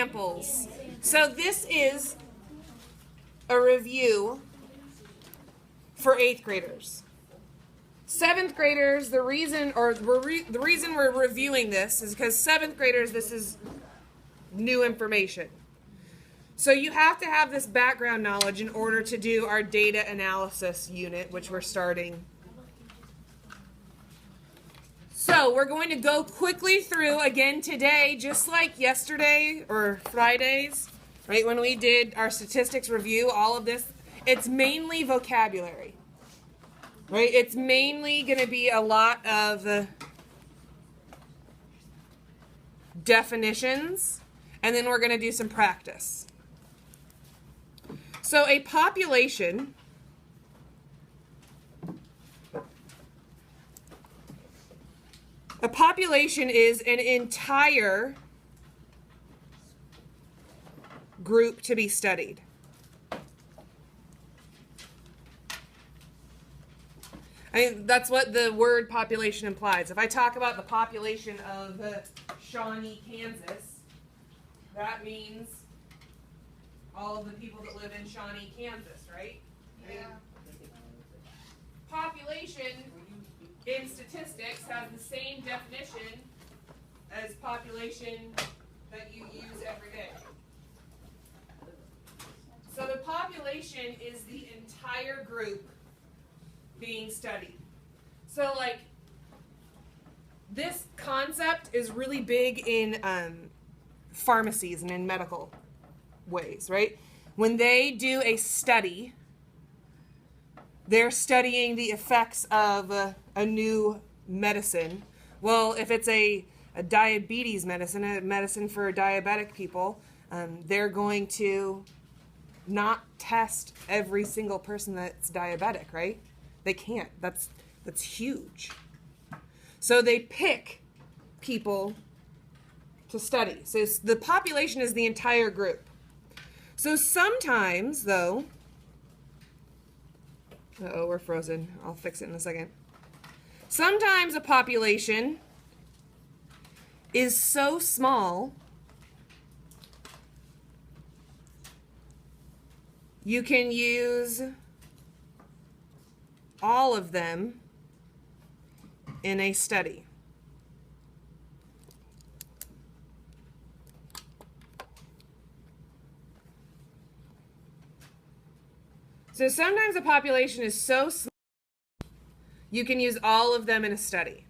Examples. So this is a review for 8th graders. 7th graders, the reason we're reviewing this is because 7th graders, this is new information. So you have to have this background knowledge in order to do our data analysis unit, which we're starting. So we're going to go quickly through again today, just like yesterday or Fridays, right? When we did our statistics review, all of this, it's mainly vocabulary, right? It's mainly going to be a lot of definitions, and then we're going to do some practice. So a population is an entire group to be studied. That's what the word population implies. If I talk about the population of Shawnee, Kansas, that means all of the people that live in Shawnee, Kansas, right? Yeah. Population in statistics has the same definition as population that you use every day. So the population is the entire group being studied. So like this concept is really big in pharmacies and in medical ways, right? When they do a study, they're studying the effects of a new medicine. Well, if it's a diabetes medicine, a medicine for diabetic people, they're going to not test every single person that's diabetic, right? They can't. That's huge. So they pick people to study. So the population is the entire group. So sometimes, though, uh-oh, we're frozen. I'll fix it in a second. Sometimes a population is so small you can use all of them in a study. So sometimes a population is so small, you can use all of them in a study.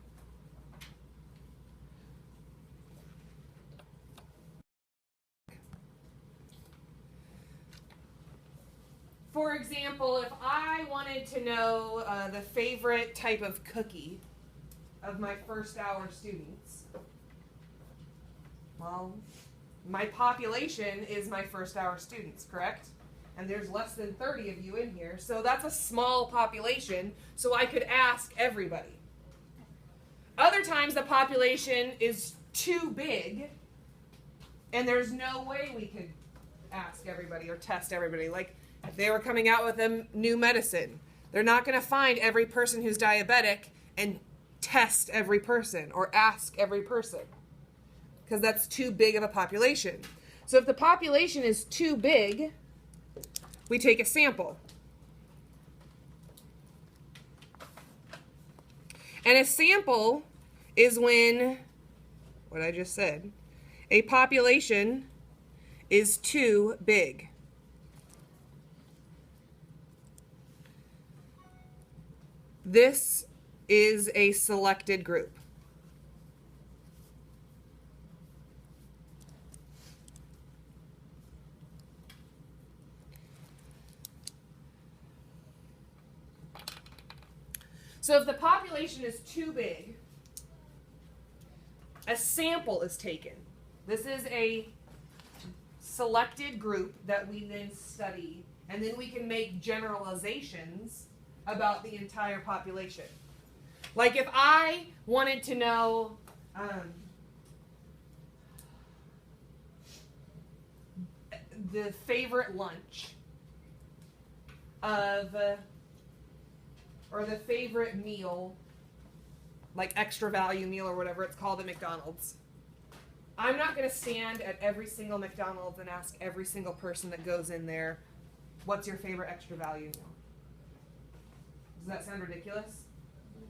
For example, if I wanted to know the favorite type of cookie of my first hour students, well, my population is my first hour students, correct? And there's less than 30 of you in here, so that's a small population, so I could ask everybody. Other times the population is too big, and there's no way we could ask everybody or test everybody. Like, if they were coming out with a new medicine, they're not going to find every person who's diabetic and test every person or ask every person, because that's too big of a population. So if the population is too big, we take a sample. And a sample is when, what I just said, a population is too big. This is a selected group. So if the population is too big, a sample is taken. This is a selected group that we then study, and then we can make generalizations about the entire population. Like if I wanted to know the favorite lunch of or the favorite meal, like extra value meal or whatever it's called at McDonald's, I'm not going to stand at every single McDonald's and ask every single person that goes in there, what's your favorite extra value meal? Does that sound ridiculous? Yes.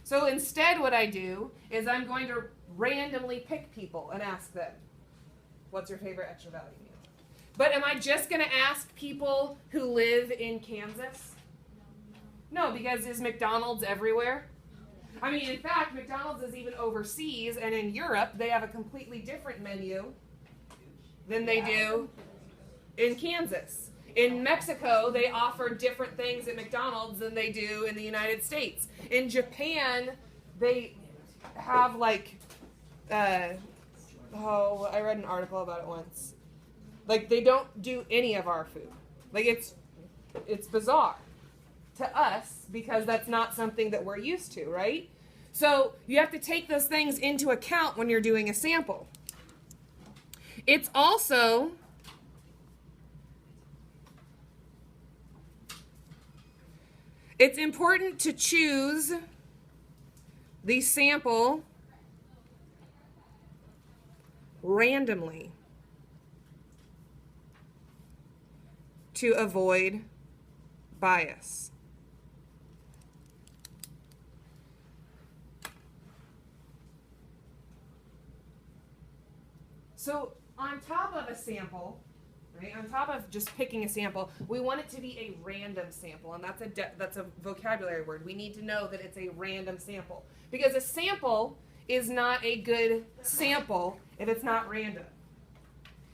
So instead what I do is I'm going to randomly pick people and ask them, what's your favorite extra value meal? But am I just going to ask people who live in Kansas? No, because is McDonald's everywhere? I mean, in fact, McDonald's is even overseas, and in Europe, they have a completely different menu than they do in Kansas. In Mexico, they offer different things at McDonald's than they do in the United States. In Japan, they have like, I read an article about it once. Like, they don't do any of our food. Like, it's bizarre to us because that's not something that we're used to, right? So you have to take those things into account when you're doing a sample. It's also important to choose the sample randomly to avoid bias. So on top of a sample, right, on top of just picking a sample, we want it to be a random sample, and that's a vocabulary word. We need to know that it's a random sample, because a sample is not a good sample if it's not random.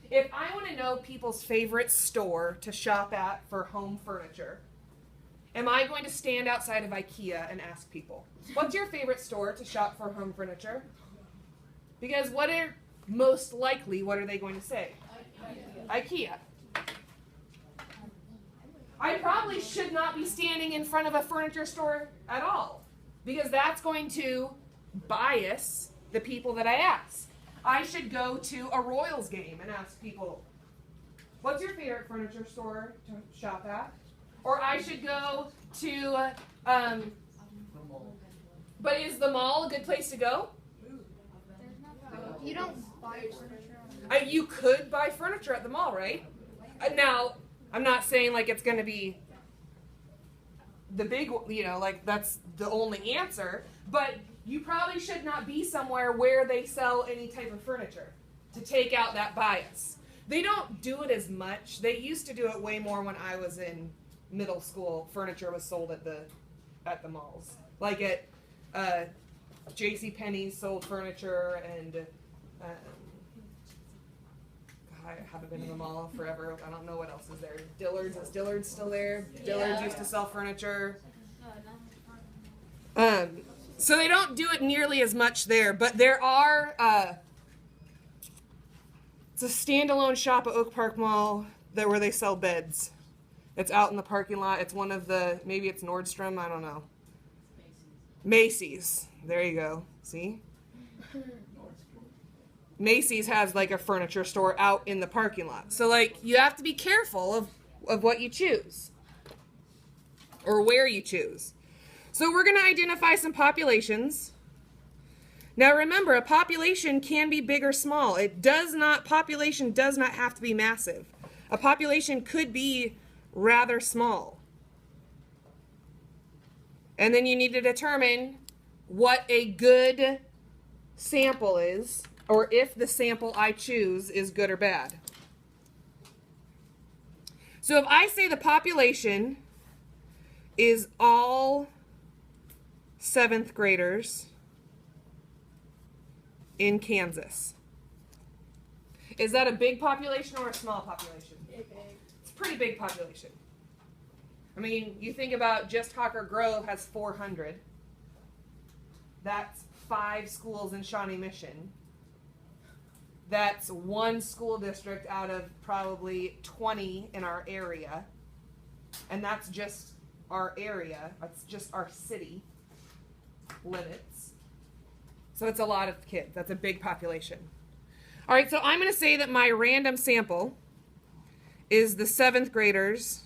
If I want to know people's favorite store to shop at for home furniture, am I going to stand outside of IKEA and ask people, what's your favorite store to shop for home furniture? Because what are they going to say? IKEA. I probably should not be standing in front of a furniture store at all, because that's going to bias the people that I ask. I should go to a Royals game and ask people, what's your favorite furniture store to shop at? Or I should go to, but is the mall a good place to go? You don't buy furniture. You could buy furniture at the mall, right? Now, I'm not saying like it's going to be the big, like that's the only answer, but you probably should not be somewhere where they sell any type of furniture to take out that bias. They don't do it as much. They used to do it way more when I was in middle school. Furniture was sold at the malls. Like at JCPenney's sold furniture, and I haven't been to the mall forever. I don't know what else is there. Dillard's. Is Dillard's still there? Dillard's used to sell furniture. So they don't do it nearly as much there, but there are, it's a standalone shop at Oak Park Mall where they sell beds. It's out in the parking lot. It's one of maybe it's Nordstrom, I don't know. Macy's. There you go. See? Macy's has like a furniture store out in the parking lot. So like you have to be careful of what you choose or where you choose. So we're going to identify some populations. Now remember, a population can be big or small. Population does not have to be massive. A population could be rather small. And then you need to determine what a good sample is, or if the sample I choose is good or bad. So if I say the population is all 7th graders in Kansas, is that a big population or a small population? Big. It's a pretty big population. I mean, you think about just Hawker Grove has 400. That's 5 schools in Shawnee Mission. That's 1 school district out of probably 20 in our area. And that's just our area. That's just our city limits. So it's a lot of kids. That's a big population. All right, so I'm going to say that my random sample is the 7th graders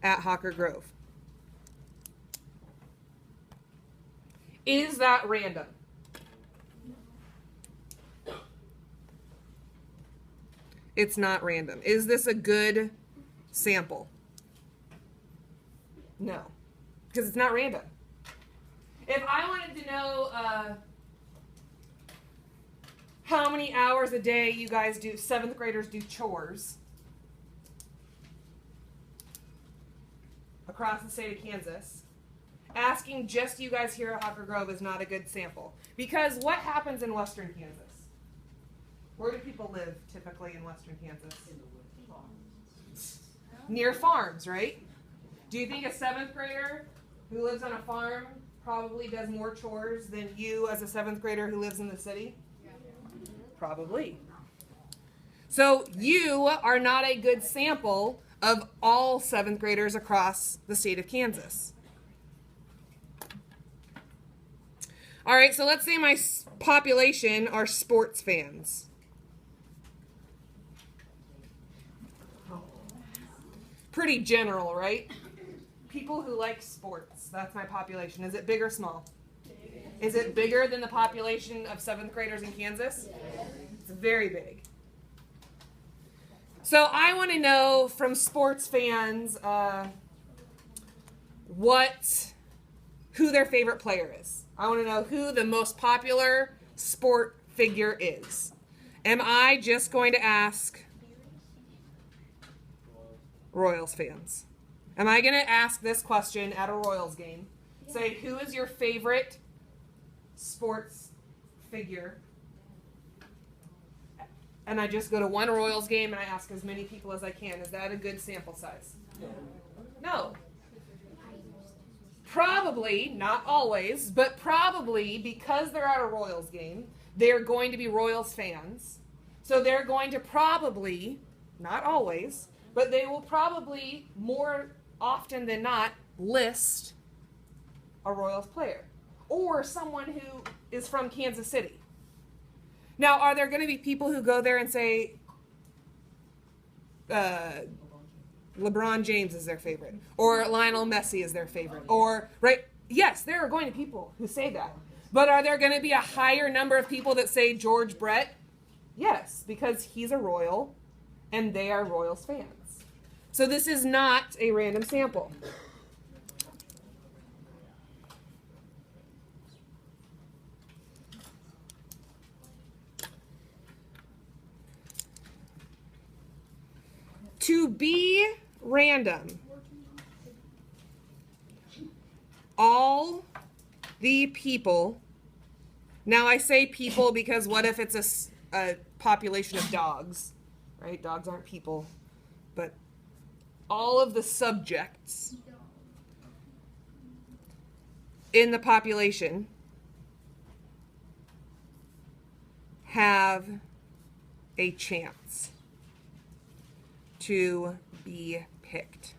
at Hawker Grove. Is that random? it's not random. Is this a good sample? No, because it's not random. If I wanted to know how many hours a day you guys do, 7th graders do chores across the state of Kansas, asking just you guys here at Hawker Grove is not a good sample. Because what happens in western Kansas? Where do people live typically in western Kansas? Near farms, right? Do you think a 7th grader who lives on a farm probably does more chores than you as a 7th grader who lives in the city? Probably. So you are not a good sample of all 7th graders across the state of Kansas. All right, so let's say my population are sports fans. Pretty general, right? People who like sports. That's my population. Is it big or small? Is it bigger than the population of 7th graders in Kansas? It's very big. So I want to know from sports fans who their favorite player is. I want to know who the most popular sport figure is. Am I just going to ask Royals fans? Am I going to ask this question at a Royals game? Say, who is your favorite sports figure? And I just go to one Royals game and I ask as many people as I can. Is that a good sample size? No. Probably, not always, but probably because they're at a Royals game, they're going to be Royals fans. So they're going to probably, not always, but they will probably more often than not list a Royals player or someone who is from Kansas City. Now, are there going to be people who go there and say LeBron James is their favorite or Lionel Messi is their favorite? Or, right? Yes, there are going to be people who say that. But are there going to be a higher number of people that say George Brett? Yes, because he's a Royal and they are Royals fans. So this is not a random sample. To be random, all the people, now I say people because what if it's a population of dogs, right? Dogs aren't people, but all of the subjects in the population have a chance to be picked.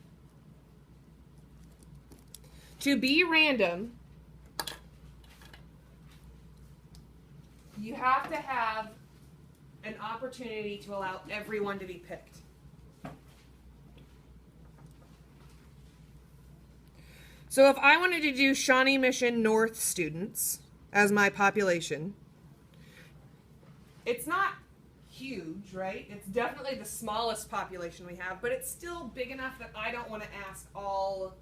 To be random, you have to have an opportunity to allow everyone to be picked. So if I wanted to do Shawnee Mission North students as my population, it's not huge, right? It's definitely the smallest population we have, but it's still big enough that I don't want to ask all,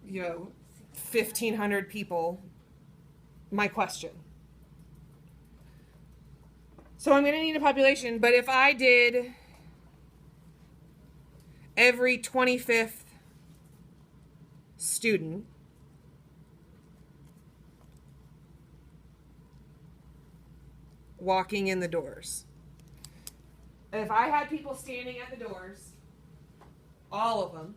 1,500 people my question. So I'm going to need a population, but if I did every 25th student walking in the doors. If I had people standing at the doors, all of them,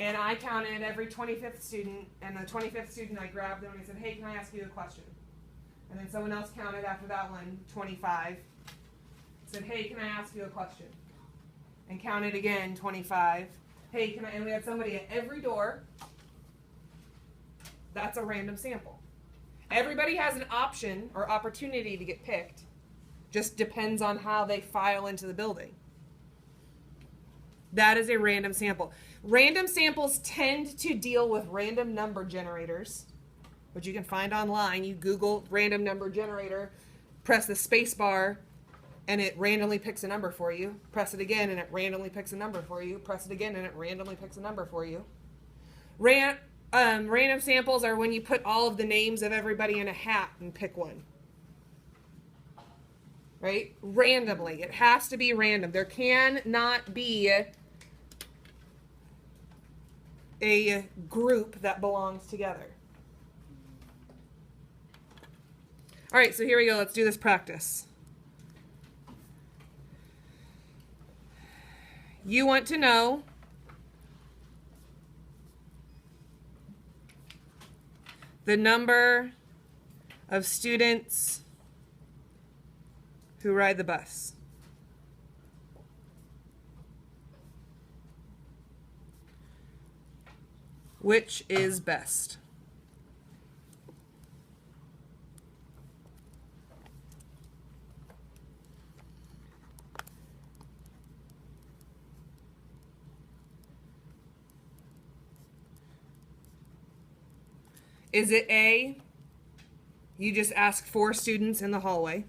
and I counted every 25th student, and the 25th student, I grabbed them and I said, hey, can I ask you a question? And then someone else counted after that one, 25, said, hey, can I ask you a question? And counted again, 25. Hey, can I, and we had somebody at every door. That's a random sample. Everybody has an option or opportunity to get picked. Just depends on how they file into the building. That is a random sample. Random samples tend to deal with random number generators, which you can find online. You Google random number generator, press the space bar, and it randomly picks a number for you. Press it again and it randomly picks a number for you. Press it again and it randomly picks a number for you. Random samples are when you put all of the names of everybody in a hat and pick one. Right? Randomly. It has to be random. There cannot be a group that belongs together. All right, so here we go. Let's do this practice. You want to know the number of students who ride the bus. Which is best? Is it A, you just ask 4 students in the hallway?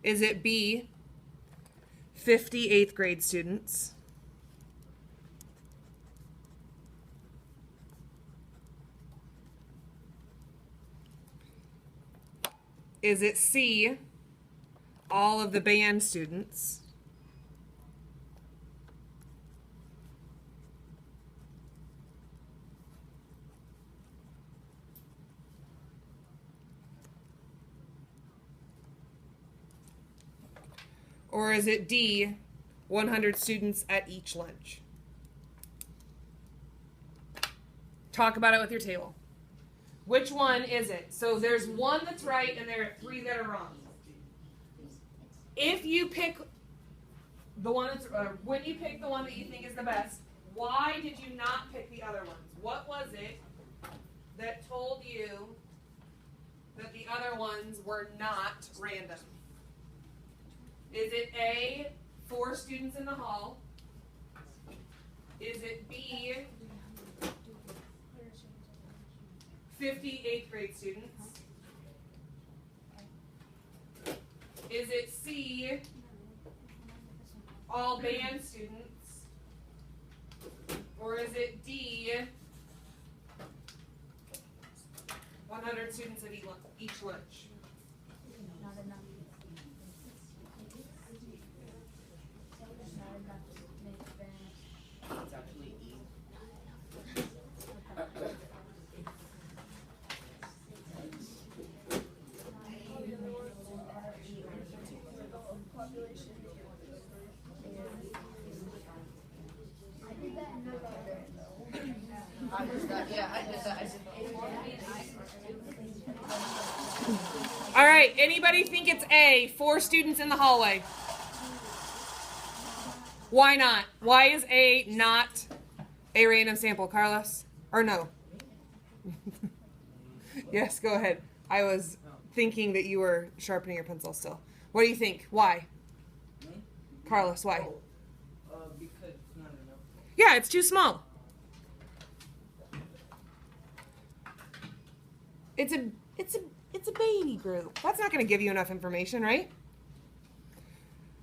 Is it B, 50 8th grade students? Is it C, all of the band students? Or is it D, 100 students at each lunch? Talk about it with your table. Which one is it? So there's one that's right and there are 3 that are wrong. If you pick the one that's, when you pick the one that you think is the best, why did you not pick the other ones? What was it that told you that the other ones were not random? Is it A, 4 students in the hall? Is it B, 50 8th grade students? Is it C, all band students? Or is it D, 100 students at each lunch? Not enough. It's actually E. I did that. Yeah, I did that. All right, anybody think it's A, 4 students in the hallway? Why not? Why is A not a random sample, Carlos? Or no? Yes, go ahead. I was thinking that you were sharpening your pencil still. What do you think? Why? Carlos, why? Because not enough. Yeah, it's too small. It's a baby group. That's not going to give you enough information, right?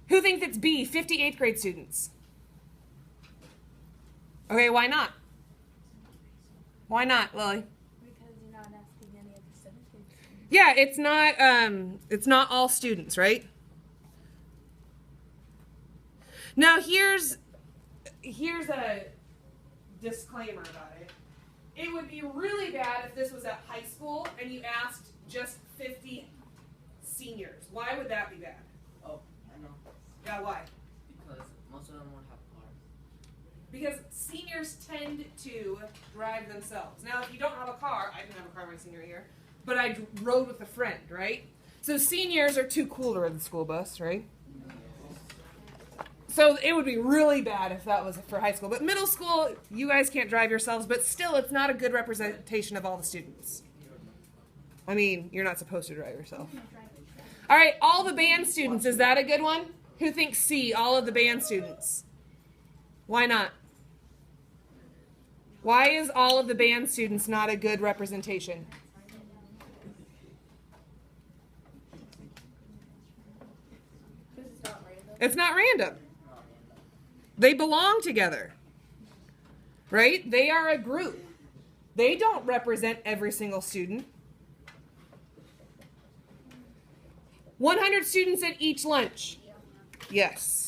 Who thinks it's B, 50 8th grade students? Okay, why not? Why not, Lily? Because you're not asking any of the 7th grade students. Yeah, it's not all students, right? Now here's a disclaimer about it. It would be really bad if this was at high school and you asked just 50 seniors. Why would that be bad? Oh, I know. Yeah, why? Because most of them won't have cars. Because seniors tend to drive themselves. Now, if you don't have a car, I didn't have a car my senior year, but I rode with a friend, right? So seniors are too cool to ride the school bus, right? So it would be really bad if that was for high school. But middle school, you guys can't drive yourselves, but still it's not a good representation of all the students. I mean, you're not supposed to drive yourself. All right, all the band students, is that a good one? Who thinks C, all of the band students? Why not? Why is all of the band students not a good representation? Because it's not random. It's not random. Not random. They belong together. Right? They are a group. They don't represent every single student. 100 students at each lunch. Yes.